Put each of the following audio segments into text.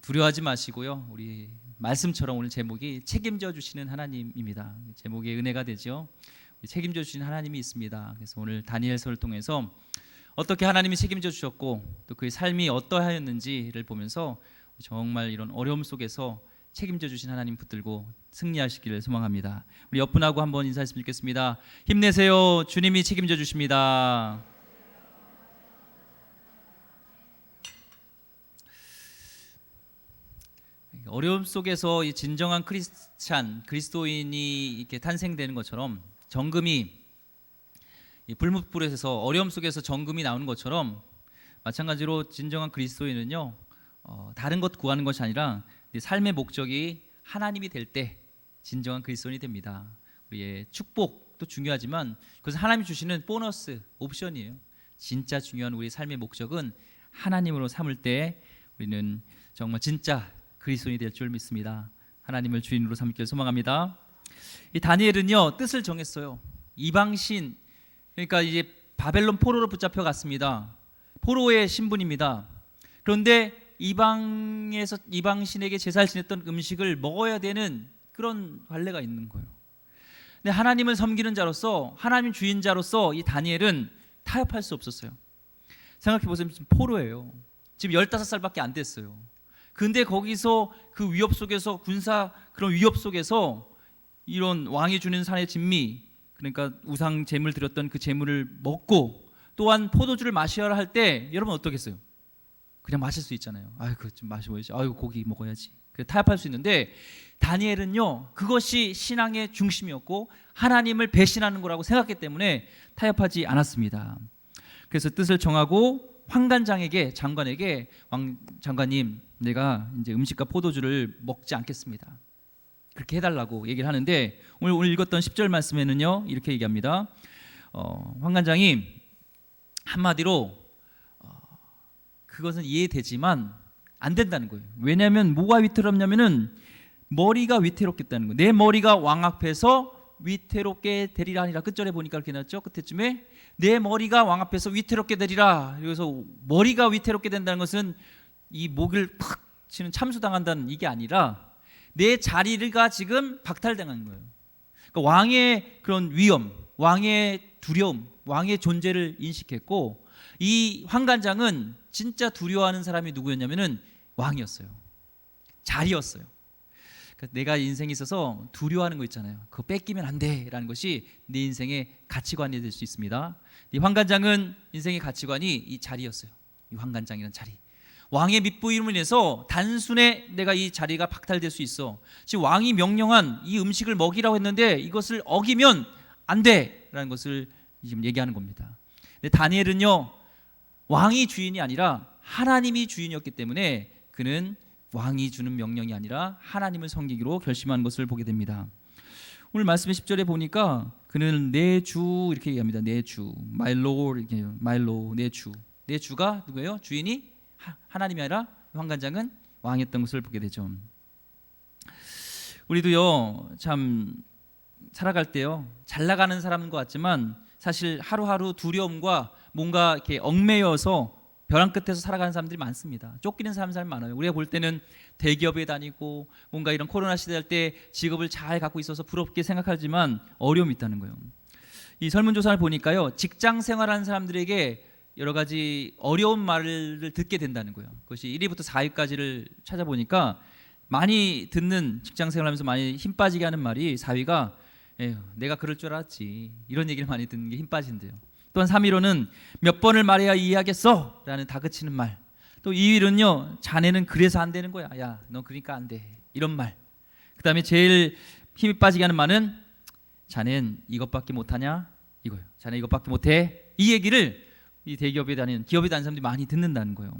두려워하지 마시고요. 우리 말씀처럼 오늘 제목이 책임져 주시는 하나님입니다. 제목에 은혜가 되죠. 책임져 주시는 하나님이 있습니다. 그래서 오늘 다니엘서를 통해서 어떻게 하나님이 책임져 주셨고 또 그의 삶이 어떠하였는지를 보면서 정말 이런 어려움 속에서 책임져 주신 하나님 붙들고 승리하시기를 소망합니다. 우리 옆분하고 한번 인사했으면 좋겠습니다. 힘내세요. 주님이 책임져 주십니다. 어려움 속에서 이 진정한 크리스찬, 그리스도인이 이렇게 탄생되는 것처럼 정금이 불못불에서 어려움 속에서 정금이 나오는 것처럼 마찬가지로 진정한 그리스도인은요 다른 것 구하는 것이 아니라 삶의 목적이 하나님이 될 때 진정한 그리스도인이 됩니다. 우리의 축복도 중요하지만 그것은 하나님이 주시는 보너스, 옵션이에요. 진짜 중요한 우리 삶의 목적은 하나님으로 삼을 때 우리는 정말 진짜 그리스도인이 될 줄 믿습니다. 하나님을 주인으로 삼기를 소망합니다. 이 다니엘은요 뜻을 정했어요. 이방신, 그러니까 이제 바벨론 포로로 붙잡혀 갔습니다. 포로의 신분입니다. 그런데 이방신에게 제사를 지냈던 음식을 먹어야 되는 그런 관례가 있는 거예요. 근데 하나님을 섬기는 자로서, 하나님 주인자로서 이 다니엘은 타협할 수 없었어요. 생각해 보세요. 지금 포로예요. 지금 15살밖에 안 됐어요. 근데 거기서 그 위협 속에서, 군사 그런 위협 속에서 이런 왕이 주는 산의 진미, 그러니까 우상 제물 드렸던 그 제물을 먹고 또한 포도주를 마셔야 할 때 여러분 어떻겠어요? 그냥 마실 수 있잖아요. 아이고 좀 마셔야지. 아이고 고기 먹어야지. 그래 타협할 수 있는데 다니엘은요 그것이 신앙의 중심이었고 하나님을 배신하는 거라고 생각했기 때문에 타협하지 않았습니다. 그래서 뜻을 정하고 장관에게 왕 장관님, 내가 이제 음식과 포도주를 먹지 않겠습니다. 그렇게 해달라고 얘기를 하는데 오늘 읽었던 10절 말씀에는요 이렇게 얘기합니다. 황관장이 한마디로 그것은 이해되지만 안 된다는 거예요. 왜냐하면 뭐가 위태롭냐면은 머리가 위태롭겠다는 거예요. 내 머리가 왕 앞에서 위태롭게 되리라 하니라. 끝절에 보니까 그렇게 나왔죠. 끝에쯤에 내 머리가 왕 앞에서 위태롭게 되리라. 그래서 머리가 위태롭게 된다는 것은 이 목을 팍 치는 참수당한다는 이게 아니라 내 자리가 지금 박탈당한 거예요. 그러니까 왕의 그런 위험, 왕의 두려움, 왕의 존재를 인식했고 이 황관장은 진짜 두려워하는 사람이 누구였냐면은 왕이었어요. 자리였어요. 그러니까 내가 인생에 있어서 두려워하는 거 있잖아요. 그거 뺏기면 안 돼라는 것이 내 인생의 가치관이 될 수 있습니다. 이 황관장은 인생의 가치관이 이 자리였어요. 이 황관장이라는 자리. 왕의 밑부임으로 인해서 단순에 내가 이 자리가 박탈될 수 있어. 지금 왕이 명령한 이 음식을 먹이라고 했는데 이것을 어기면 안 돼라는 것을 지금 얘기하는 겁니다. 근데 다니엘은요 왕이 주인이 아니라 하나님이 주인이었기 때문에 그는 왕이 주는 명령이 아니라 하나님을 섬기기로 결심한 것을 보게 됩니다. 오늘 말씀의 10절에 보니까 그는 내 주 이렇게 얘기합니다. 내 주, my lord, my lord, 내 주. 내 주가 누구예요? 주인이 하나님이 아니라 황관장은 왕이었던 것을 보게 되죠. 우리도요 참 살아갈 때요 잘 나가는 사람인 것 같지만 사실 하루하루 두려움과 뭔가 이렇게 얽매여서 벼랑 끝에서 살아가는 사람들이 많습니다. 쫓기는 사람이 많아요. 우리가 볼 때는 대기업에 다니고 뭔가 이런 코로나 시대 할 때 직업을 잘 갖고 있어서 부럽게 생각하지만 어려움이 있다는 거예요. 이 설문조사를 보니까요 직장 생활하는 사람들에게 여러 가지 어려운 말을 듣게 된다는 거예요. 그것이 1위부터 4위까지를 찾아보니까 많이 듣는, 직장 생활하면서 많이 힘 빠지게 하는 말이 4위가 에휴, 내가 그럴 줄 알았지, 이런 얘기를 많이 듣는 게 힘 빠진대요. 또한 3위로는 몇 번을 말해야 이해하겠어 라는 다그치는 말. 또 2위는요 자네는 그래서 안 되는 거야, 야 너 그러니까 안 돼, 이런 말. 그 다음에 제일 힘이 빠지게 하는 말은 자넨 이것밖에 못하냐, 이거예요. 자네 이것밖에 못해, 이 얘기를 이 기업에 다니는 사람들이 많이 듣는다는 거예요.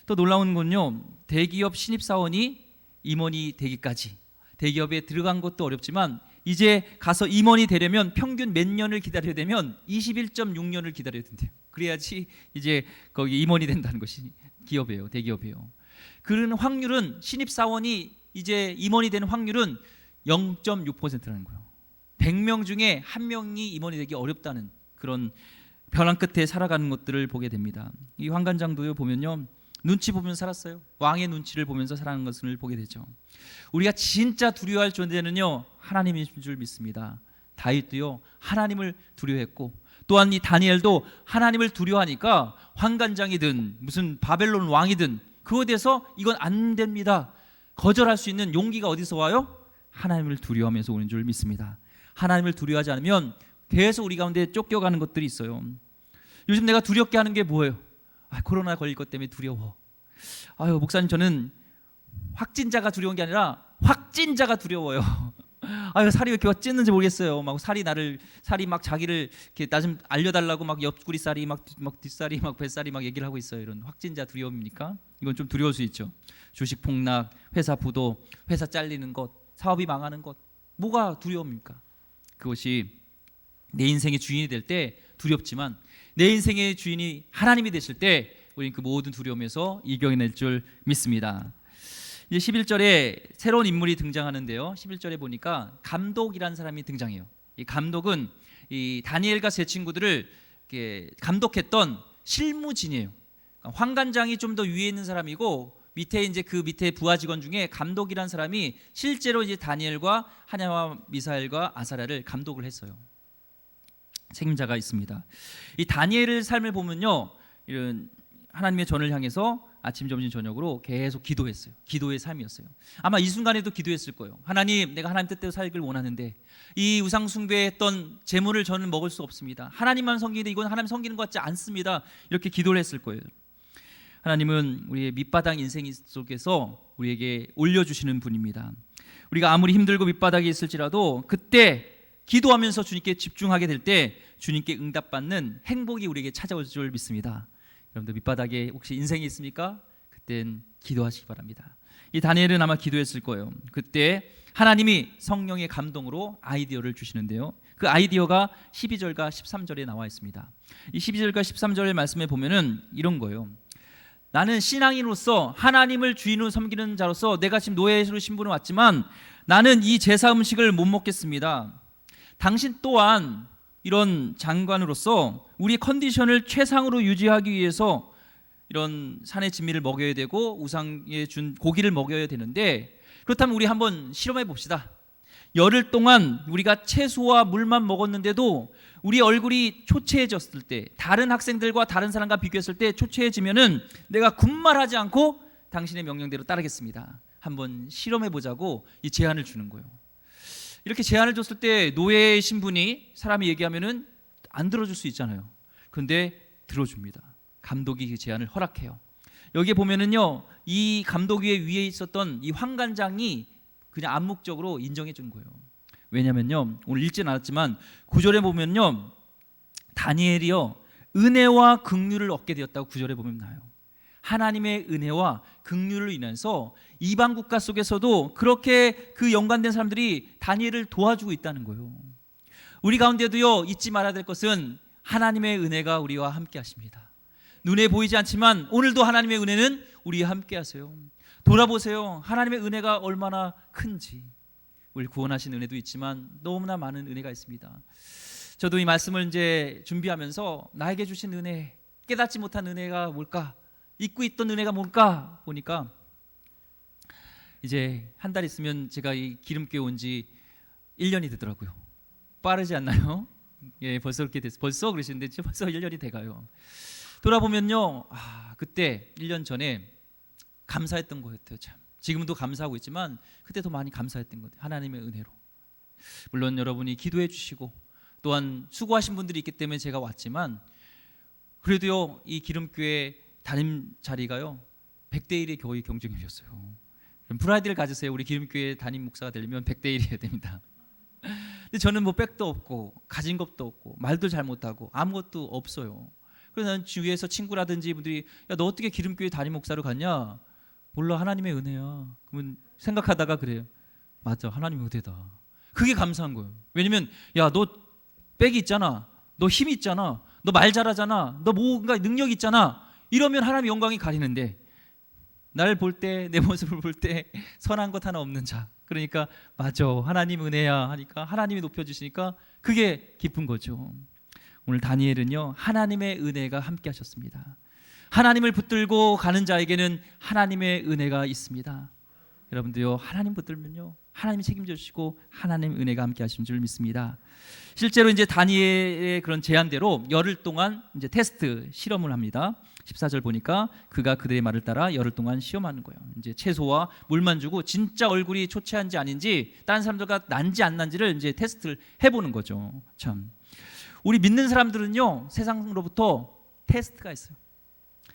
또 놀라운 건요 대기업 신입사원이 임원이 되기까지, 대기업에 들어간 것도 어렵지만 이제 가서 임원이 되려면 평균 몇 년을 기다려야 되면 21.6년을 기다려야 된대요. 그래야지 이제 거기 임원이 된다는 것이 기업이에요. 대기업이에요. 그런 확률은, 신입사원이 이제 임원이 되는 확률은 0.6%라는 거예요. 100명 중에 1명이 임원이 되기 어렵다는 그런 벼랑 끝에 살아가는 것들을 보게 됩니다. 이 황관장도요 보면요 눈치 보면서 살았어요. 왕의 눈치를 보면서 살아가는 것을 보게 되죠. 우리가 진짜 두려워할 존재는요, 하나님인 줄 믿습니다. 다윗도요, 하나님을 두려워했고, 또한 이 다니엘도 하나님을 두려워하니까 환관장이든 무슨 바벨론 왕이든 그거에 대해서 이건 안 됩니다, 거절할 수 있는 용기가 어디서 와요? 하나님을 두려워하면서 오는 줄 믿습니다. 하나님을 두려워하지 않으면 계속 우리 가운데 쫓겨가는 것들이 있어요. 요즘 내가 두렵게 하는 게 뭐예요? 코로나 걸릴 것 때문에 두려워. 목사님, 저는 확진자가 두려운 게 아니라 확진자가 두려워요. 살이 왜 이렇게 찌는지 모르겠어요. 살이 막 자기를 이렇게 나 좀 알려달라고 막 옆구리 살이 막 뒷살이 막 뱃살이 막 얘기를 하고 있어요. 이런 확진자 두려움입니까? 이건 좀 두려울 수 있죠. 주식 폭락, 회사 부도, 회사 잘리는 것, 사업이 망하는 것, 뭐가 두려움입니까? 그것이 내 인생의 주인이 될 때 두렵지만 내 인생의 주인이 하나님이 되실 때 우리는 그 모든 두려움에서 이겨낼 줄 믿습니다. 이제 11절에 새로운 인물이 등장하는데요, 11절에 보니까 감독이라는 사람이 등장해요. 이 감독은 이 다니엘과 세 친구들을 이렇게 감독했던 실무진이에요. 그러니까 환관장이 좀 더 위에 있는 사람이고, 밑에 이제 그 밑에 부하 직원 중에 감독이라는 사람이 실제로 이제 다니엘과 하냐와 미사엘과 아사랴를 감독을 했어요. 책임자가 있습니다. 이 다니엘의 삶을 보면요, 이런 하나님의 전을 향해서 아침, 점심, 저녁으로 계속 기도했어요. 기도의 삶이었어요. 아마 이 순간에도 기도했을 거예요. 하나님, 내가 하나님 뜻대로 살기를 원하는데 이 우상 숭배했던 재물을 저는 먹을 수 없습니다. 하나님만 섬기는데 이건 하나님 섬기는 것 같지 않습니다. 이렇게 기도를 했을 거예요. 하나님은 우리의 밑바닥 인생 속에서 우리에게 올려주시는 분입니다. 우리가 아무리 힘들고 밑바닥에 있을지라도 그때 기도하면서 주님께 집중하게 될 때 주님께 응답받는 행복이 우리에게 찾아올 줄 믿습니다. 여러분들 밑바닥에 혹시 인생이 있습니까? 그땐 기도하시기 바랍니다. 이 다니엘은 아마 기도했을 거예요. 그때 하나님이 성령의 감동으로 아이디어를 주시는데요, 그 아이디어가 12절과 13절에 나와 있습니다. 이 12절과 13절의 말씀에 보면은 이런 거예요. 나는 신앙인으로서 하나님을 주인으로 섬기는 자로서 내가 지금 노예로 신분을 왔지만 나는 이 제사 음식을 못 먹겠습니다. 당신 또한 이런 장관으로서 우리 컨디션을 최상으로 유지하기 위해서 이런 산의 진미를 먹여야 되고 우상에 준 고기를 먹여야 되는데, 그렇다면 우리 한번 실험해 봅시다. 열흘 동안 우리가 채소와 물만 먹었는데도 우리 얼굴이 초췌해졌을 때, 다른 학생들과 다른 사람과 비교했을 때 초췌해지면은 내가 군말하지 않고 당신의 명령대로 따르겠습니다. 한번 실험해 보자고 이 제안을 주는 거예요. 이렇게 제안을 줬을 때 노예의 신분이 사람이 얘기하면은 안 들어줄 수 있잖아요. 그런데 들어줍니다. 감독이 그 제안을 허락해요. 여기에 보면은요, 이 감독 위에 있었던 이 환관장이 그냥 암묵적으로 인정해 준 거예요. 왜냐면요, 오늘 읽진 않았지만 9절에 보면요, 다니엘이요 은혜와 긍휼을 얻게 되었다고 9절에 보면 나와요. 하나님의 은혜와 긍휼을 인해서 이방 국가 속에서도 그렇게 그 연관된 사람들이 다니엘을 도와주고 있다는 거예요. 우리 가운데도요, 잊지 말아야 될 것은 하나님의 은혜가 우리와 함께 하십니다. 눈에 보이지 않지만 오늘도 하나님의 은혜는 우리와 함께 하세요. 돌아보세요. 하나님의 은혜가 얼마나 큰지. 우리 구원하신 은혜도 있지만 너무나 많은 은혜가 있습니다. 저도 이 말씀을 이제 준비하면서 나에게 주신 은혜, 깨닫지 못한 은혜가 뭘까, 잊고 있던 은혜가 뭘까 보니까 이제 한 달 있으면 제가 이 기름교회 온 지 1년이 되더라고요. 빠르지 않나요? 예, 벌써 그렇게 됐어요. 벌써 그러시는데 벌써 1년이 돼가요. 돌아보면요, 그때 1년 전에 감사했던 것 같아요. 참. 지금도 감사하고 있지만 그때 더 많이 감사했던 것 같아요. 하나님의 은혜로. 물론 여러분이 기도해 주시고 또한 수고하신 분들이 있기 때문에 제가 왔지만 그래도요, 이 기름교회 담임 자리가요 100대 1의 거의 경쟁률이었어요. 프라이드를 가지세요. 우리 기름교회 담임 목사가 되려면 100대 1이어야 됩니다. 근데 저는 뭐 백도 없고 가진 것도 없고 말도 잘 못하고 아무것도 없어요. 그래서 난 주위에서 친구라든지 분들이 야, 너 어떻게 기름교회 담임 목사로 갔냐? 몰라, 하나님의 은혜야. 그러면 생각하다가 그래요. 맞아, 하나님의 은혜다. 그게 감사한 거예요. 왜냐면 야, 너 백이 있잖아, 너 힘이 있잖아, 너 말 잘하잖아, 너 뭔가 능력 있잖아, 이러면 하나님의 영광이 가리는데 나를 볼 때, 내 모습을 볼 때 선한 것 하나 없는 자, 그러니까 맞아, 하나님 은혜야 하니까 하나님이 높여주시니까 그게 기쁜 거죠. 오늘 다니엘은요, 하나님의 은혜가 함께 하셨습니다. 하나님을 붙들고 가는 자에게는 하나님의 은혜가 있습니다. 여러분도요, 하나님 붙들면요, 하나님이 책임져 주시고 하나님 은혜가 함께 하신 줄 믿습니다. 실제로 이제 다니엘의 그런 제안대로 열흘 동안 이제 테스트 실험을 합니다. 14절 보니까 그가 그들의 말을 따라 열흘 동안 시험하는 거예요. 이제 채소와 물만 주고 진짜 얼굴이 초췌한지 아닌지, 다른 사람들과 난지 안 난지를 이제 테스트를 해보는 거죠. 참, 우리 믿는 사람들은요, 세상으로부터 테스트가 있어요.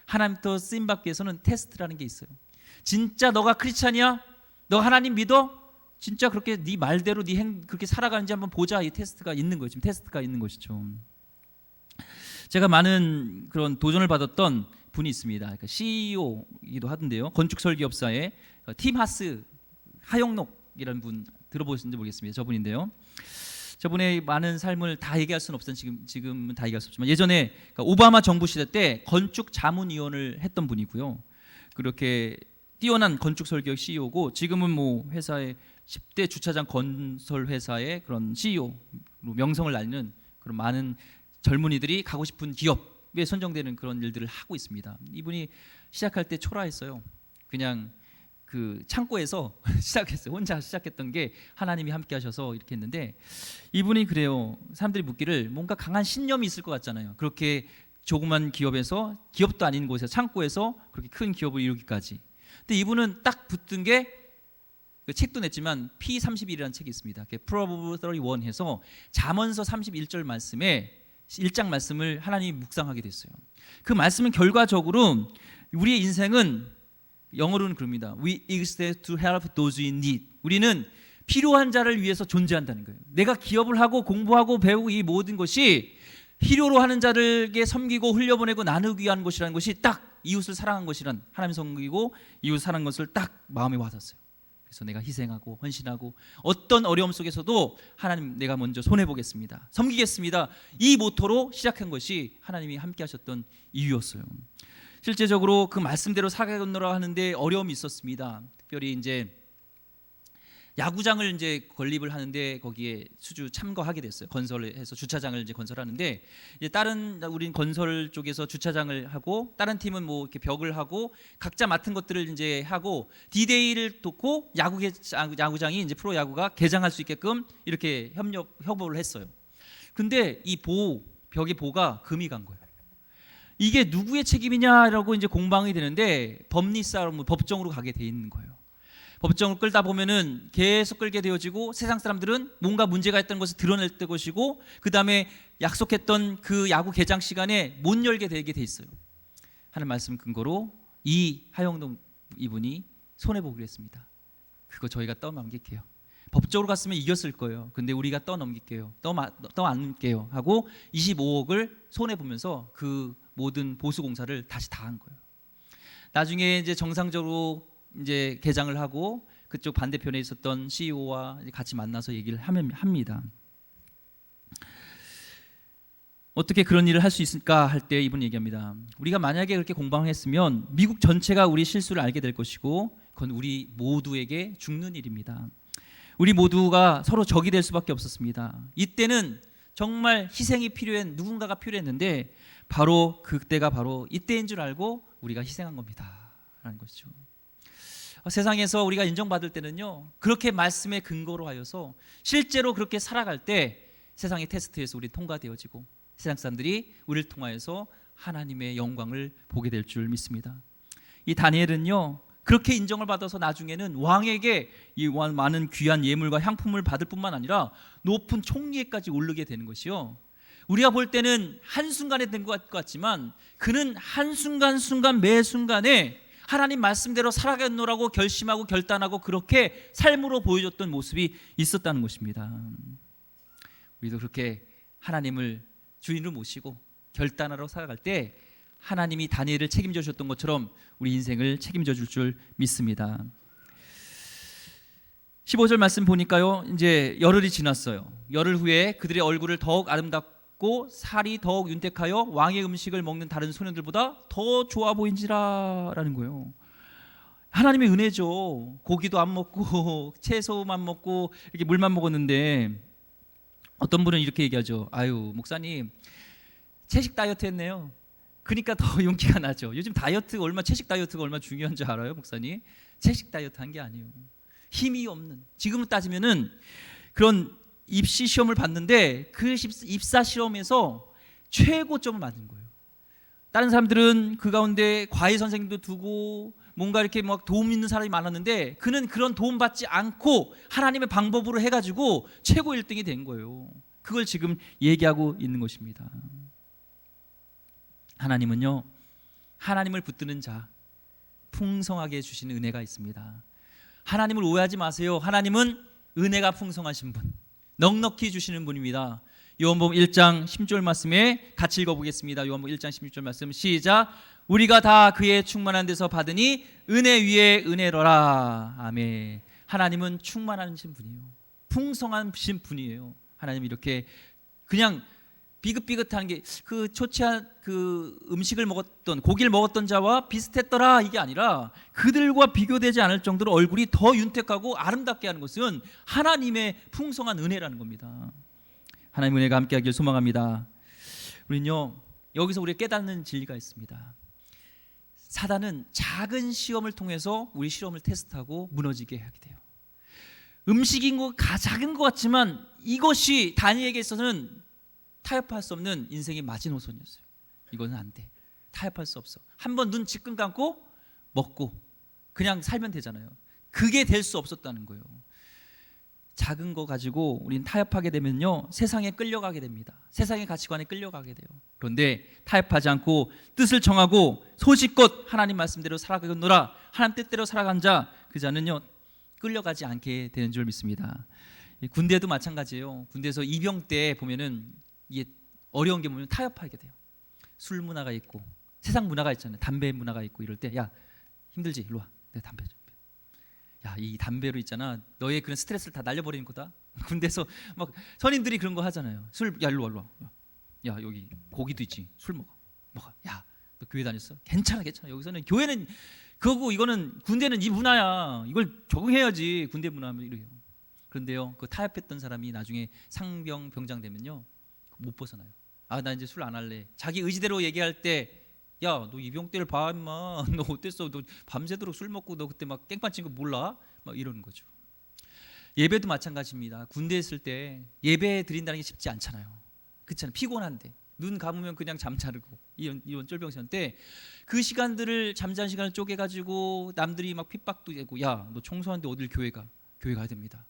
하나님부터 쓰임 받기 위해서는 테스트라는 게 있어요. 진짜 너가 크리스찬이야? 너 하나님 믿어? 진짜 그렇게 네 말대로 그렇게 살아가는지 한번 보자. 이 테스트가 있는 거죠. 지금 테스트가 있는 것이죠. 제가 많은 그런 도전을 받았던 분이 있습니다. 그러니까 CEO이기도 하던데요. 건축설계업사의 팀 하스 하영록이라는 분 들어보셨는지 모르겠습니다. 저분인데요. 저분의 많은 삶을 다 얘기할 수는 없어요. 지금은 다 얘기할 수 없지만 예전에 그러니까 오바마 정부 시대 때 건축 자문위원을 했던 분이고요. 그렇게 뛰어난 건축 설계업 CEO고 지금은 뭐 회사의 10대 주차장 건설 회사의 그런 CEO로 명성을 날리는 그런 많은 젊은이들이 가고 싶은 기업에 선정되는 그런 일들을 하고 있습니다. 이분이 시작할 때 초라했어요. 그냥 그 창고에서 시작했어요. 혼자 시작했던 게 하나님이 함께 하셔서 이렇게 했는데, 이분이 그래요. 사람들이 묻기를 뭔가 강한 신념이 있을 것 같잖아요. 그렇게 조그만 기업에서, 기업도 아닌 곳에서, 창고에서 그렇게 큰 기업을 이루기까지. 근데 이분은 딱 붙은 게, 그 책도 냈지만 P31이라는 책이 있습니다. Proverbs 31 해서 잠언서 31절 말씀에 1장 말씀을 하나님이 묵상하게 됐어요. 그 말씀은 결과적으로 우리의 인생은, 영어로는 그럽니다. We exist to help those in need. 우리는 필요한 자를 위해서 존재한다는 거예요. 내가 기업을 하고 공부하고 배우고 이 모든 것이 필요로 하는 자들에게 섬기고 흘려보내고 나누기 위한 것이라는 것이 딱 이웃을 사랑한 것이란, 하나님 섬기고 이웃 사랑한 것을 딱 마음에 와닿았어요. 그래서 내가 희생하고 헌신하고 어떤 어려움 속에서도 하나님 내가 먼저 손해보겠습니다, 섬기겠습니다, 이 모토로 시작한 것이 하나님이 함께 하셨던 이유였어요. 실제적으로 그 말씀대로 살아가느라 하는데 어려움이 있었습니다. 특별히 이제 야구장을 이제 건립을 하는데 거기에 수주 참가하게 됐어요. 건설을 해서 주차장을 이제 건설하는데, 이제 다른 우린 건설 쪽에서 주차장을 하고 다른 팀은 뭐 이렇게 벽을 하고 각자 맡은 것들을 이제 하고 디데이를 돕고 야구장이 이제 프로 야구가 개장할 수 있게끔 이렇게 협업을 했어요. 근데 이 벽의 보가 금이 간 거예요. 이게 누구의 책임이냐라고 이제 공방이 되는데 법리 싸움, 법정으로 가게 돼 있는 거예요. 법정을 끌다 보면은 계속 끌게 되어지고, 세상 사람들은 뭔가 문제가 있다는 것을 드러낼 것이고, 그 다음에 약속했던 그 야구 개장 시간에 못 열게 되게 돼 있어요. 하는 말씀 근거로 이 하영동 이분이 손해보기로 했습니다. 그거 저희가 떠넘길게요. 법적으로 갔으면 이겼을 거예요. 근데 우리가 떠넘길게요. 떠안을게요 하고 25억을 손해보면서 그 모든 보수공사를 다시 다 한 거예요. 나중에 이제 정상적으로 이제 개장을 하고 그쪽 반대편에 있었던 CEO와 같이 만나서 얘기를 합니다. 어떻게 그런 일을 할 수 있을까 할 때 이분이 얘기합니다. 우리가 만약에 그렇게 공방을 했으면 미국 전체가 우리 실수를 알게 될 것이고, 그건 우리 모두에게 죽는 일입니다. 우리 모두가 서로 적이 될 수밖에 없었습니다. 이때는 정말 희생이 필요한 누군가가 필요했는데, 바로 그때가 바로 이때인 줄 알고 우리가 희생한 겁니다 라는 것이죠. 세상에서 우리가 인정받을 때는요, 그렇게 말씀의 근거로 하여서 실제로 그렇게 살아갈 때 세상의 테스트에서 우리 통과되어지고 세상 사람들이 우리를 통하여서 하나님의 영광을 보게 될 줄 믿습니다. 이 다니엘은요, 그렇게 인정을 받아서 나중에는 왕에게 이 많은 귀한 예물과 향품을 받을 뿐만 아니라 높은 총리에까지 오르게 되는 것이요, 우리가 볼 때는 한순간에 된 것 같지만 그는 한순간 매 순간에 하나님 말씀대로 살아가노라고 결심하고 결단하고 그렇게 삶으로 보여줬던 모습이 있었다는 것입니다. 우리도 그렇게 하나님을 주인으로 모시고 결단하러 살아갈 때 하나님이 다니엘을 책임져 주셨던 것처럼 우리 인생을 책임져 줄 줄 믿습니다. 15절 말씀 보니까요, 이제 열흘이 지났어요. 열흘 후에 그들의 얼굴을 더욱 아름답고 살이 더욱 윤택하여 왕의 음식을 먹는 다른 소년들보다 더 좋아 보인지라라는 거예요. 하나님의 은혜죠. 고기도 안 먹고 채소만 먹고 이렇게 물만 먹었는데, 어떤 분은 이렇게 얘기하죠. 아유 목사님 채식 다이어트 했네요. 그러니까 더 용기가 나죠. 요즘 채식 다이어트가 얼마나 중요한 줄 알아요, 목사님? 채식 다이어트 한 게 아니에요. 힘이 없는, 지금으로 따지면은 그런 입시 시험을 봤는데 그 입사 시험에서 최고점을 맞은 거예요. 다른 사람들은 그 가운데 과외 선생님도 두고 뭔가 이렇게 막 도움 있는 사람이 많았는데 그는 그런 도움 받지 않고 하나님의 방법으로 해가지고 최고 1등이 된 거예요. 그걸 지금 얘기하고 있는 것입니다. 하나님은요, 하나님을 붙드는 자 풍성하게 주시는 은혜가 있습니다. 하나님을 오해하지 마세요. 하나님은 은혜가 풍성하신 분, 넉넉히 주시는 분입니다. 요한복음 1장 16절 말씀에 같이 읽어보겠습니다. 요한복음 1장 16절 말씀 시작. 우리가 다 그의 충만한 데서 받으니 은혜 위에 은혜로라. 아멘. 하나님은 충만하신 분이에요. 풍성하신 분이에요. 하나님 이렇게 그냥 비긋비긋한 게 그 초췌한 그 음식을 먹었던 고기를 먹었던 자와 비슷했더라 이게 아니라 그들과 비교되지 않을 정도로 얼굴이 더 윤택하고 아름답게 하는 것은 하나님의 풍성한 은혜라는 겁니다. 하나님의 은혜가 함께하길 소망합니다. 우리는요, 여기서 우리가 깨닫는 진리가 있습니다. 사단은 작은 시험을 통해서 우리 실험을 테스트하고 무너지게 하게 돼요. 음식인 거 작은 것 같지만 이것이 다니엘에게 있어서는 타협할 수 없는 인생의 마지노선이었어요. 이거는 안 돼. 타협할 수 없어. 한번 눈 지끈 감고 먹고 그냥 살면 되잖아요. 그게 될 수 없었다는 거예요. 작은 거 가지고 우리는 타협하게 되면요, 세상에 끌려가게 됩니다. 세상의 가치관에 끌려가게 돼요. 그런데 타협하지 않고 뜻을 정하고 소식껏 하나님 말씀대로 살아가노라, 하나님 뜻대로 살아간 자, 그 자는요 끌려가지 않게 되는 줄 믿습니다. 군대도 마찬가지예요. 군대에서 이병 때 보면은 이게 어려운 게 뭐냐면 타협하게 돼요. 술 문화가 있고 세상 문화가 있잖아요. 담배 문화가 있고 이럴 때 야 힘들지? 일로 와. 내가 담배 좀. 야, 이 담배로 있잖아. 너의 그런 스트레스를 다 날려버리는 거다. 군대에서 막 선임들이 그런 거 하잖아요. 술, 야 일로 와, 일로 와. 야 여기 고기도 있지. 술 먹어. 야 너 교회 다녔어? 괜찮아. 여기서는 교회는 그거고 이거는 군대는 이 문화야. 이걸 적응해야지. 군대 문화면 이래요. 그런데요, 그 타협했던 사람이 나중에 상병 병장 되면요 못 벗어나요. 아, 나 이제 술 안 할래. 자기 의지대로 얘기할 때 야, 너 이병 때를 봐 임마. 너 어땠어? 너 밤새도록 술 먹고 너 그때 막 깽판 친 거 몰라? 막 이러는 거죠. 예배도 마찬가지입니다. 군대에 있을 때 예배 드린다는 게 쉽지 않잖아요. 그렇잖아요. 피곤한데 눈 감으면 그냥 잠자르고 이런 쫄병시간 때 그 시간들을 잠자는 시간을 쪼개가지고 남들이 막 핍박도 되고 야, 너 청소하는데 어딜 교회 가야 됩니다.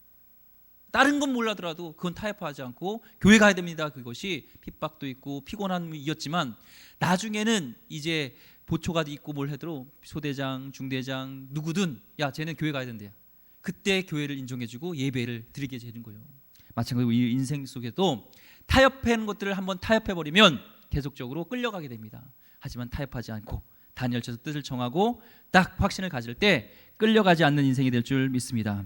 다른 건 몰라더라도 그건 타협하지 않고 교회 가야 됩니다. 그것이 핍박도 있고 피곤함이었지만 나중에는 이제 보초가 있고 뭘 해도 소대장, 중대장 누구든 야 쟤는 교회 가야 된대요. 그때 교회를 인정해주고 예배를 드리게 되는 거예요. 마찬가지로 이 인생 속에도 타협하는 것들을 한번 타협해버리면 계속적으로 끌려가게 됩니다. 하지만 타협하지 않고 다니엘처럼 뜻을 정하고 딱 확신을 가질 때 끌려가지 않는 인생이 될 줄 믿습니다.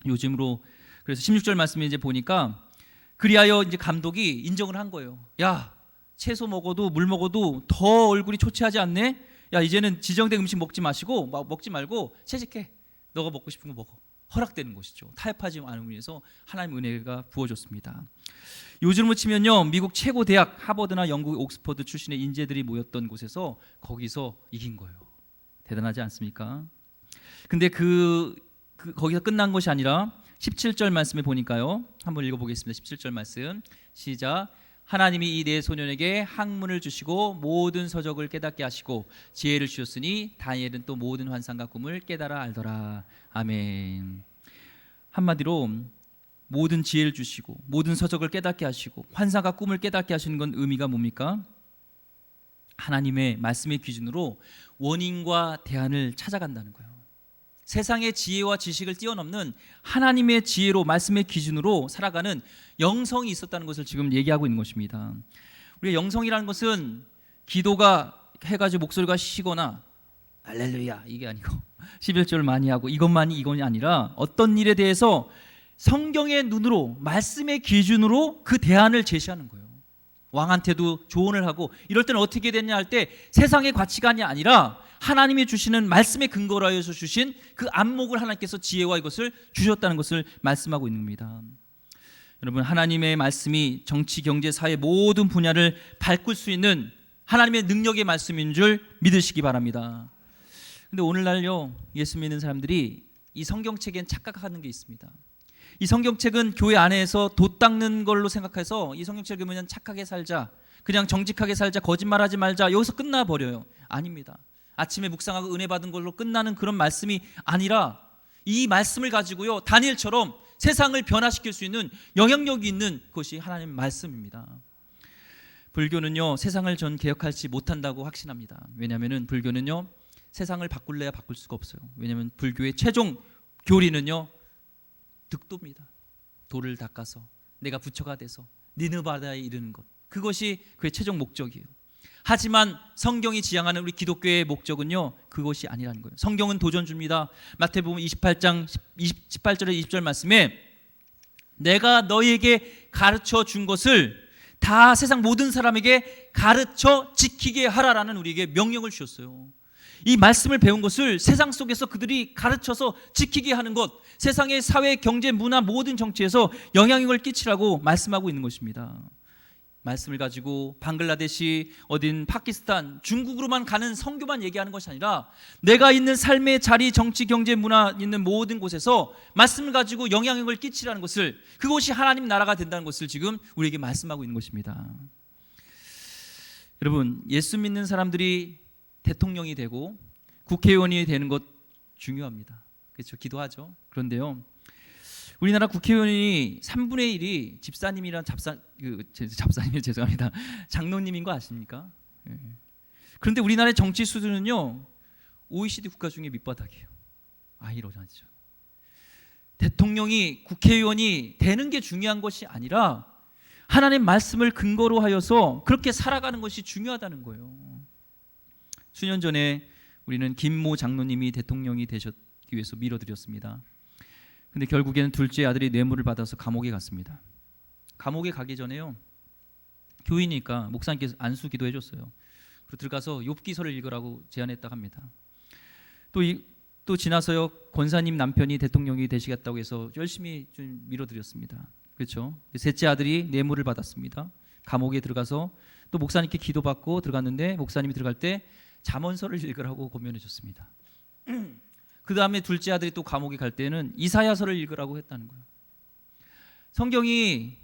요즘으로 그래서 16절 말씀에 이제 보니까 그리하여 이제 감독이 인정을 한 거예요. 야, 채소 먹어도 물 먹어도 더 얼굴이 초췌하지 않네? 야, 이제는 지정된 음식 먹지 말고 채식해. 너가 먹고 싶은 거 먹어. 허락되는 것이죠. 타협하지 않은 위해서 하나님의 은혜가 부어졌습니다. 요즘으로 치면요, 미국 최고 대학 하버드나 영국 옥스퍼드 출신의 인재들이 모였던 곳에서 거기서 이긴 거예요. 대단하지 않습니까? 근데 거기서 끝난 것이 아니라 17절 말씀에 보니까요, 한번 읽어보겠습니다. 17절 말씀 시작. 하나님이 이 네 소년에게 학문을 주시고 모든 서적을 깨닫게 하시고 지혜를 주셨으니 다니엘은 또 모든 환상과 꿈을 깨달아 알더라. 아멘. 한마디로 모든 지혜를 주시고 모든 서적을 깨닫게 하시고 환상과 꿈을 깨닫게 하시는 건 의미가 뭡니까? 하나님의 말씀의 기준으로 원인과 대안을 찾아간다는 거예요. 세상의 지혜와 지식을 뛰어넘는 하나님의 지혜로 말씀의 기준으로 살아가는 영성이 있었다는 것을 지금 얘기하고 있는 것입니다. 우리가 영성이라는 것은 기도가 해가지고 목소리가 쉬거나 할렐루야 이게 아니고 11절을 많이 하고 이건이 아니라 어떤 일에 대해서 성경의 눈으로 말씀의 기준으로 그 대안을 제시하는 거예요. 왕한테도 조언을 하고 이럴 때는 어떻게 됐냐 할 때 세상의 가치관이 아니라 하나님이 주시는 말씀의 근거로 하여서 주신 그 안목을 하나님께서 지혜와 이것을 주셨다는 것을 말씀하고 있는 겁니다. 여러분, 하나님의 말씀이 정치, 경제, 사회 모든 분야를 바꿀 수 있는 하나님의 능력의 말씀인 줄 믿으시기 바랍니다. 근데 오늘날요, 예수 믿는 사람들이 이 성경책엔 착각하는 게 있습니다. 이 성경책은 교회 안에서 돛 닦는 걸로 생각해서 이 성경책을 그냥 착하게 살자, 그냥 정직하게 살자, 거짓말하지 말자, 여기서 끝나버려요. 아닙니다. 아침에 묵상하고 은혜 받은 걸로 끝나는 그런 말씀이 아니라 이 말씀을 가지고요, 다니엘처럼 세상을 변화시킬 수 있는 영향력이 있는 것이 하나님의 말씀입니다. 불교는요, 세상을 전 개혁하지 못한다고 확신합니다. 왜냐하면 불교는요, 세상을 바꿀래야 바꿀 수가 없어요. 왜냐하면 불교의 최종 교리는요, 득도입니다. 돌을 닦아서 내가 부처가 돼서 니느바다에 이르는 것, 그것이 그의 최종 목적이에요. 하지만 성경이 지향하는 우리 기독교의 목적은요, 그것이 아니라는 거예요. 성경은 도전주입니다. 마태복음 28장 18절에 20절 말씀에 내가 너희에게 가르쳐 준 것을 다 세상 모든 사람에게 가르쳐 지키게 하라라는 우리에게 명령을 주셨어요. 이 말씀을 배운 것을 세상 속에서 그들이 가르쳐서 지키게 하는 것, 세상의 사회, 경제, 문화, 모든 정치에서 영향력을 끼치라고 말씀하고 있는 것입니다. 말씀을 가지고 방글라데시, 어딘 파키스탄, 중국으로만 가는 선교만 얘기하는 것이 아니라 내가 있는 삶의 자리, 정치, 경제, 문화 있는 모든 곳에서 말씀을 가지고 영향력을 끼치라는 것을, 그것이 하나님 나라가 된다는 것을 지금 우리에게 말씀하고 있는 것입니다. 여러분, 예수 믿는 사람들이 대통령이 되고 국회의원이 되는 것 중요합니다. 그렇죠? 기도하죠. 그런데요, 우리나라 국회의원이 3분의 1이 집사님이란 잡사님이 죄송합니다. 장로님인 거 아십니까? 그런데 우리나라의 정치 수준은요, OECD 국가 중에 밑바닥이에요. 아이러니하죠. 대통령이, 국회의원이 되는 게 중요한 것이 아니라 하나님의 말씀을 근거로 하여서 그렇게 살아가는 것이 중요하다는 거예요. 수년 전에 우리는 김모 장로님이 대통령이 되셨기 위해서 밀어드렸습니다. 근데 결국에는 둘째 아들이 뇌물을 받아서 감옥에 갔습니다. 감옥에 가기 전에요, 교인이니까 목사님께서 안수 기도해 줬어요. 그리고 들어가서 욥기서를 읽으라고 제안했다고 합니다. 또 지나서요, 권사님 남편이 대통령이 되시겠다고 해서 열심히 좀 밀어드렸습니다. 그렇죠? 셋째 아들이 뇌물을 받았습니다. 감옥에 들어가서 또 목사님께 기도받고 들어갔는데 목사님이 들어갈 때 잠언서를 읽으라고 권면해 줬습니다. 그 다음에 둘째 아들이 또 감옥에 갈 때는 이사야서를 읽으라고 했다는 거예요. 성경이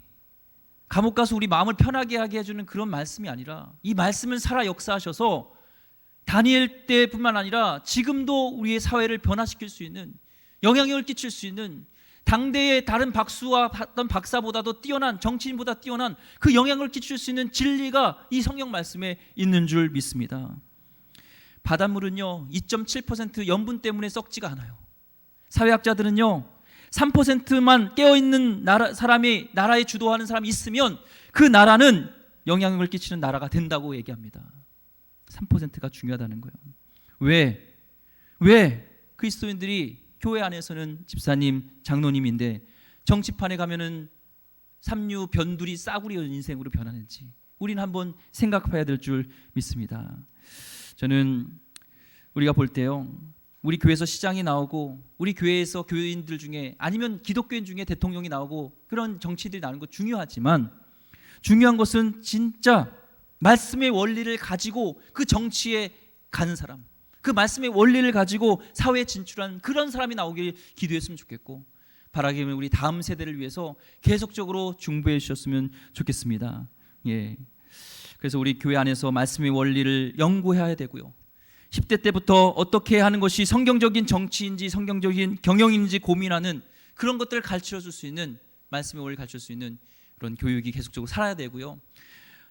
감옥 가서 우리 마음을 편하게 하게 해주는 그런 말씀이 아니라 이 말씀을 살아 역사하셔서 다니엘 때뿐만 아니라 지금도 우리의 사회를 변화시킬 수 있는, 영향력을 끼칠 수 있는, 당대의 다른 박수와 어떤 박사보다도 뛰어난, 정치인보다 뛰어난 그 영향을 끼칠 수 있는 진리가 이 성경 말씀에 있는 줄 믿습니다. 바닷물은요 2.7% 염분 때문에 썩지가 않아요. 사회학자들은요 3%만 깨어있는 사람이, 나라에 주도하는 사람이 있으면 그 나라는 영향력을 끼치는 나라가 된다고 얘기합니다. 3%가 중요하다는 거예요. 왜 그리스도인들이 교회 안에서는 집사님, 장로님인데 정치판에 가면은 삼류, 변두리, 싸구리 인생으로 변하는지 우리는 한번 생각해야 될 줄 믿습니다. 저는 우리가 볼 때요, 우리 교회에서 시장이 나오고 우리 교회에서 교인들 중에, 아니면 기독교인 중에 대통령이 나오고 그런 정치들이 나오는 것 중요하지만 중요한 것은 진짜 말씀의 원리를 가지고 그 정치에 가는 사람, 그 말씀의 원리를 가지고 사회에 진출한 그런 사람이 나오길 기도했으면 좋겠고, 바라기는 우리 다음 세대를 위해서 계속적으로 중보해 주셨으면 좋겠습니다. 예. 그래서 우리 교회 안에서 말씀의 원리를 연구해야 되고요, 10대 때부터 어떻게 하는 것이 성경적인 정치인지 성경적인 경영인지 고민하는 그런 것들을 가르쳐줄 수 있는, 말씀의 원리를 가르칠 수 있는 그런 교육이 계속적으로 살아야 되고요.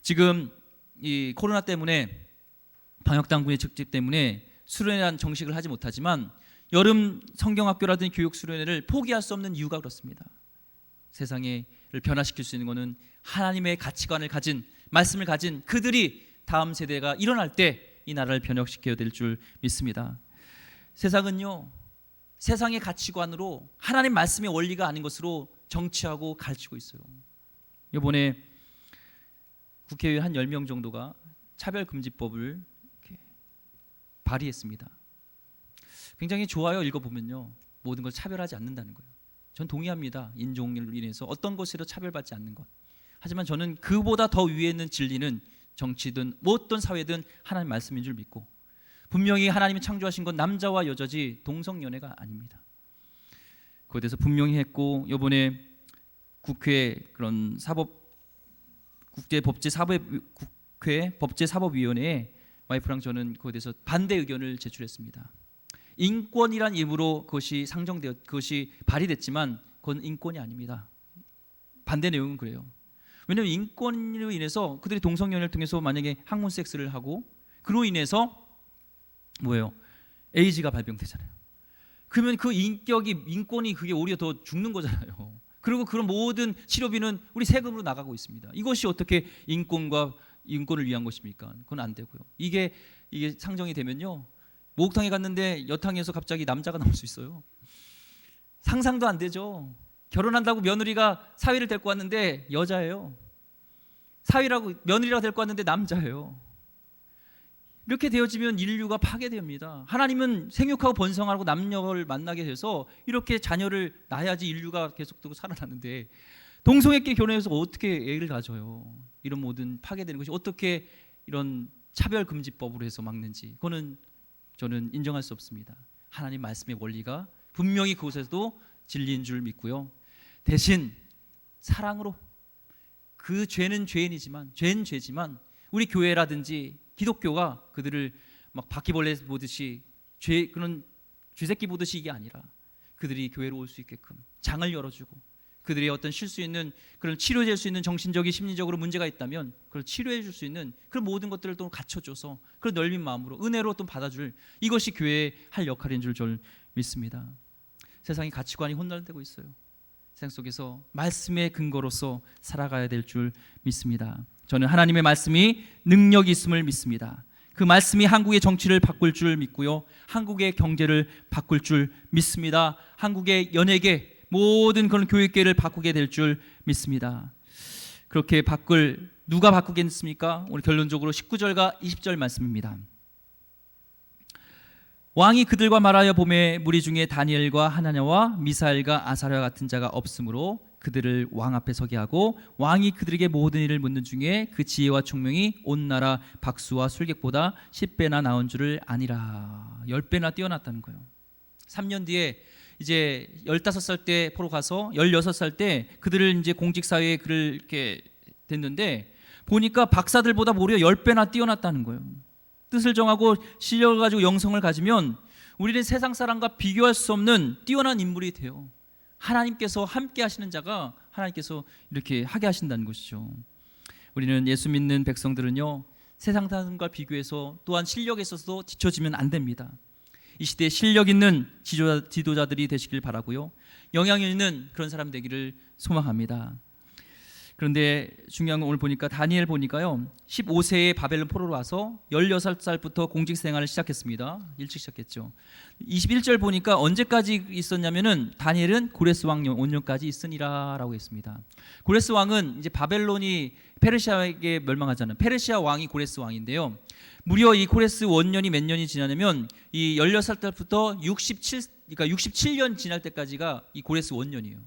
지금 이 코로나 때문에, 방역당국의 직접 때문에 수련회란 정식을 하지 못하지만 여름 성경학교라든지 교육 수련회를 포기할 수 없는 이유가 그렇습니다. 세상을 변화시킬 수 있는 것은 하나님의 가치관을 가진, 말씀을 가진 그들이 다음 세대가 일어날 때 이 나라를 변혁시켜야 될 줄 믿습니다. 세상은요, 세상의 가치관으로 하나님 말씀의 원리가 아닌 것으로 정치하고 가르치고 있어요. 이번에 국회의원 한 10명 정도가 차별금지법을 이렇게 발의했습니다. 굉장히 좋아요. 읽어보면요, 모든 걸 차별하지 않는다는 거예요. 전 동의합니다. 인종으로 인해서 어떤 것으로 차별받지 않는 것. 하지만 저는 그보다 더 위에 있는 진리는 정치든 어떤 사회든 하나님 말씀인 줄 믿고, 분명히 하나님이 창조하신 건 남자와 여자지 동성연애가 아닙니다. 그에 대해서 분명히 했고, 이번에 국회 그런 국제 법제사법위원회에 와이프랑 저는 그에 대해서 반대 의견을 제출했습니다. 인권이란 이름으로 그것이 발의됐지만 그건 인권이 아닙니다. 반대 내용은 그래요. 왜냐하면 인권으로 인해서 그들이 동성연애를 통해서 만약에 항문 섹스를 하고 그로 인해서 뭐예요? 에이즈가 발병되잖아요. 그러면 그 인권이 그게 오히려 더 죽는 거잖아요. 그리고 그런 모든 치료비는 우리 세금으로 나가고 있습니다. 이것이 어떻게 인권을 위한 것입니까? 그건 안 되고요. 이게 상정이 되면요, 목욕탕에 갔는데 여탕에서 갑자기 남자가 나올 수 있어요. 상상도 안 되죠. 결혼한다고 며느리가 사위를 데리고 왔는데 여자예요. 며느리라고 데리고 왔는데 남자예요. 이렇게 되어지면 인류가 파괴됩니다. 하나님은 생육하고 번성하고 남녀를 만나게 해서 이렇게 자녀를 낳아야지 인류가 계속되고 살아나는데, 동성애끼리 결혼해서 어떻게 애를 가져요? 이런 모든 파괴되는 것이 어떻게 이런 차별금지법으로 해서 막는지, 그거는 저는 인정할 수 없습니다. 하나님 말씀의 원리가 분명히 그곳에서도 진리인 줄 믿고요. 대신 사랑으로, 그 죄는 죄는 죄지만 우리 교회라든지 기독교가 그들을 막 바퀴벌레 보듯이 그런 쥐새끼 보듯이 이게 아니라 그들이 교회로 올 수 있게끔 장을 열어주고, 그들의 어떤 쉴 수 있는 그런 치료될 수 있는 정신적인 심리적으로 문제가 있다면 그걸 치료해 줄 수 있는 그런 모든 것들을 또 갖춰줘서 그런 넓은 마음으로 은혜로 또 받아줄, 이것이 교회의 할 역할인 줄 저는 믿습니다. 세상의 가치관이 혼란되고 있어요. 세상 속에서 말씀의 근거로서 살아가야 될 줄 믿습니다. 저는 하나님의 말씀이 능력이 있음을 믿습니다. 그 말씀이 한국의 정치를 바꿀 줄 믿고요, 한국의 경제를 바꿀 줄 믿습니다. 한국의 연예계, 모든 그런 교육계를 바꾸게 될 줄 믿습니다. 그렇게 누가 바꾸겠습니까? 오늘 결론적으로 19절과 20절 말씀입니다. 왕이 그들과 말하여 보매 무리 중에 다니엘과 하나냐와 미사엘과 아사랴 같은 자가 없으므로 그들을 왕 앞에 서게 하고, 왕이 그들에게 모든 일을 묻는 중에 그 지혜와 총명이 온 나라 박수와 술객보다 10배나 나온 줄을 아니라. 10배나 뛰어났다는 거예요. 3년 뒤에 이제 15살 때 포로 가서 16살 때 그들을 이제 공직사회에 그를 이렇게 됐는데, 보니까 박사들보다 무려 10배나 뛰어났다는 거예요. 뜻을 정하고 실력을 가지고 영성을 가지면 우리는 세상 사람과 비교할 수 없는 뛰어난 인물이 돼요. 하나님께서 함께 하시는 자가 하나님께서 이렇게 하게 하신다는 것이죠. 우리는 예수 믿는 백성들은요, 세상 사람과 비교해서 또한 실력에 있어서도 뒤처지면 안 됩니다. 이 시대에 실력 있는 지도자들이 되시길 바라고요, 영향 있는 그런 사람 되기를 소망합니다. 그런데 중요한 건 오늘 보니까 다니엘 보니까요, 15세에 바벨론 포로로 와서 16살부터 공직 생활을 시작했습니다. 일찍 시작했죠. 21절 보니까 언제까지 있었냐면은 다니엘은 고레스 왕 5년까지 있으니라라고 했습니다. 고레스 왕은 이제 바벨론이 페르시아에게 멸망하잖아요. 페르시아 왕이 고레스 왕인데요. 무려 이 고레스 원년이 몇 년이 지나냐면 이 16살 때부터 67년 지날 때까지가 이 고레스 원년이에요.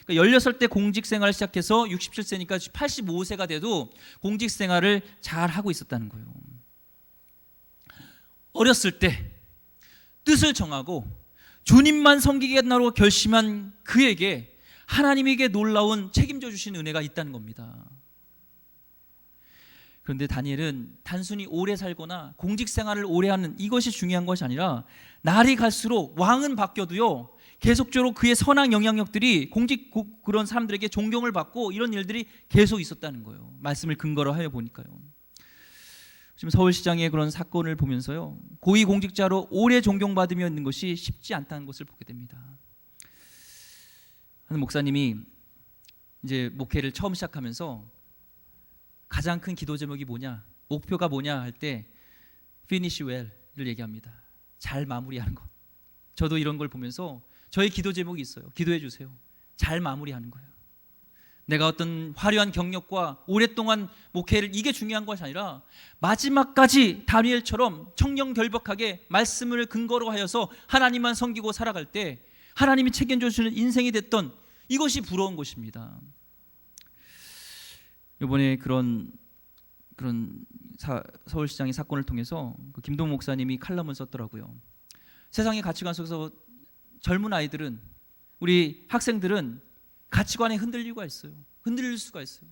그러니까 16살 공직 생활을 시작해서 67세니까 85세가 돼도 공직 생활을 잘 하고 있었다는 거예요. 어렸을 때 뜻을 정하고 주님만 섬기겠다고 결심한 그에게 하나님에게 놀라운 책임져 주신 은혜가 있다는 겁니다. 그런데 다니엘은 단순히 오래 살거나 공직 생활을 오래 하는 이것이 중요한 것이 아니라, 날이 갈수록 왕은 바뀌어도요, 계속적으로 그의 선한 영향력들이 그런 사람들에게 존경을 받고 이런 일들이 계속 있었다는 거예요. 말씀을 근거로 하여 보니까요. 지금 서울시장의 그런 사건을 보면서요, 고위공직자로 오래 존경받으며 있는 것이 쉽지 않다는 것을 보게 됩니다. 한 목사님이 이제 목회를 처음 시작하면서 가장 큰 기도 제목이 뭐냐, 목표가 뭐냐 할 때 finish well을 얘기합니다. 잘 마무리하는 것. 저도 이런 걸 보면서 저의 기도 제목이 있어요. 기도해 주세요. 잘 마무리하는 거예요. 내가 어떤 화려한 경력과 오랫동안 목회를, 이게 중요한 것이 아니라 마지막까지 다니엘처럼 청렴결벽하게 말씀을 근거로 하여서 하나님만 섬기고 살아갈 때 하나님이 책임져 주시는 인생이 됐던, 이것이 부러운 것입니다. 이번에 그런 그런 서울시장의 사건을 통해서 그 김동 목사님이 칼럼을 썼더라고요. 세상의 가치관 속에서 젊은 아이들은, 우리 학생들은 가치관에 흔들릴 수가 있어요.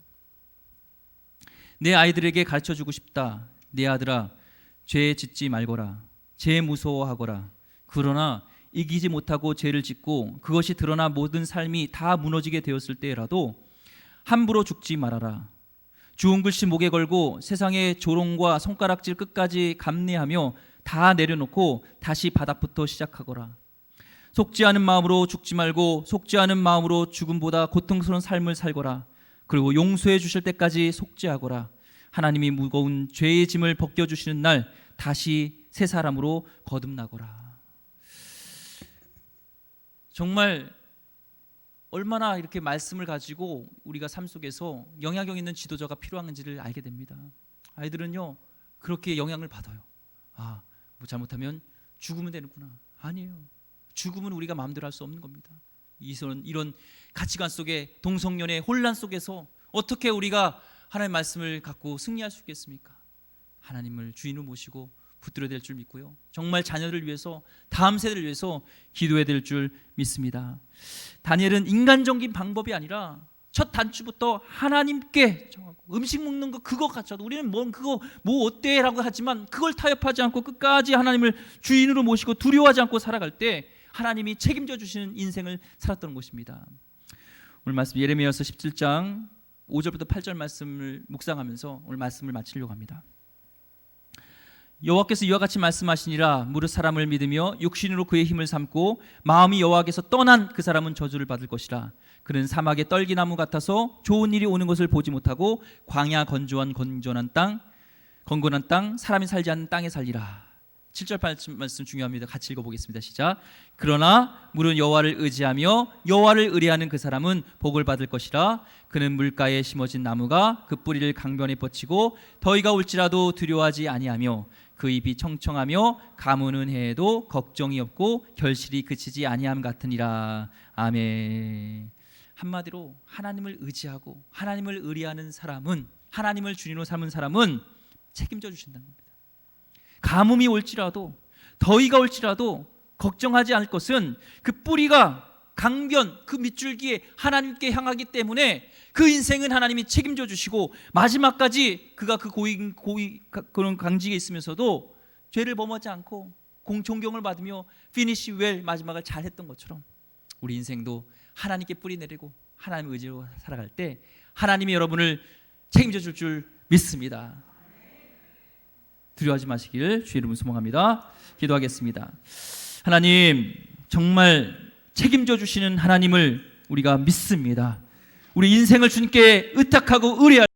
내 아이들에게 가르쳐주고 싶다. 내 아들아, 죄 짓지 말거라. 죄 무서워하거라. 그러나 이기지 못하고 죄를 짓고 그것이 드러나 모든 삶이 다 무너지게 되었을 때라도 함부로 죽지 말아라. 주운 글씨 목에 걸고 세상의 조롱과 손가락질 끝까지 감내하며 다 내려놓고 다시 바닥부터 시작하거라. 속지 않은 마음으로 죽지 말고 속지 않은 마음으로 죽음보다 고통스러운 삶을 살거라. 그리고 용서해 주실 때까지 속죄하거라. 하나님이 무거운 죄의 짐을 벗겨주시는 날 다시 새 사람으로 거듭나거라. 정말 얼마나 이렇게 말씀을 가지고 우리가 삶 속에서 영향력 있는 지도자가 필요한지를 알게 됩니다. 아이들은요 그렇게 영향을 받아요. 뭐 잘못하면 죽으면 되는구나. 아니에요. 죽음은 우리가 마음대로 할 수 없는 겁니다. 이런 가치관 속에, 동성연의 혼란 속에서 어떻게 우리가 하나님의 말씀을 갖고 승리할 수 있겠습니까? 하나님을 주인으로 모시고 붙들어야 될 줄 믿고요. 정말 자녀를 위해서, 다음 세대를 위해서 기도해야 될 줄 믿습니다. 다니엘은 인간적인 방법이 아니라 첫 단추부터 하나님께 정하고, 음식 먹는 거 그거 가져도 우리는 그거 어때? 라고 하지만 그걸 타협하지 않고 끝까지 하나님을 주인으로 모시고 두려워하지 않고 살아갈 때 하나님이 책임져 주시는 인생을 살았던 것입니다. 오늘 말씀 예레미야서 17장 5절부터 8절 말씀을 묵상하면서 오늘 말씀을 마치려고 합니다. 여호와께서 이와 같이 말씀하시니라. 무릇 사람을 믿으며 육신으로 그의 힘을 삼고 마음이 여호와께서 떠난 그 사람은 저주를 받을 것이라. 그는 사막의 떨기나무 같아서 좋은 일이 오는 것을 보지 못하고 광야 건조한 건건한 땅 사람이 살지 않는 땅에 살리라. 7절 말씀 중요합니다. 같이 읽어보겠습니다. 시작. 그러나 물은 여호와를 의지하며 여호와를 의뢰하는 그 사람은 복을 받을 것이라. 그는 물가에 심어진 나무가 그 뿌리를 강변에 뻗치고 더위가 올지라도 두려워하지 아니하며 그 잎이 청청하며 가무는 해에도 걱정이 없고 결실이 그치지 아니함 같으니라. 아멘. 한마디로 하나님을 의지하고 하나님을 의뢰하는 사람은, 하나님을 주인으로 삼은 사람은 책임져 주신다는 겁니다. 가뭄이 올지라도, 더위가 올지라도 걱정하지 않을 것은 그 뿌리가 강변, 그 밑줄기에 하나님께 향하기 때문에 그 인생은 하나님이 책임져 주시고 마지막까지 그가 그 그런 강직에 있으면서도 죄를 범하지 않고 존경을 받으며 finish well, 마지막을 잘 했던 것처럼 우리 인생도 하나님께 뿌리 내리고 하나님의 의지로 살아갈 때 하나님이 여러분을 책임져 줄 줄 믿습니다. 두려워하지 마시길 주의 이름으로 소망합니다. 기도하겠습니다. 하나님, 정말 책임져 주시는 하나님을 우리가 믿습니다. 우리 인생을 주님께 의탁하고 의뢰할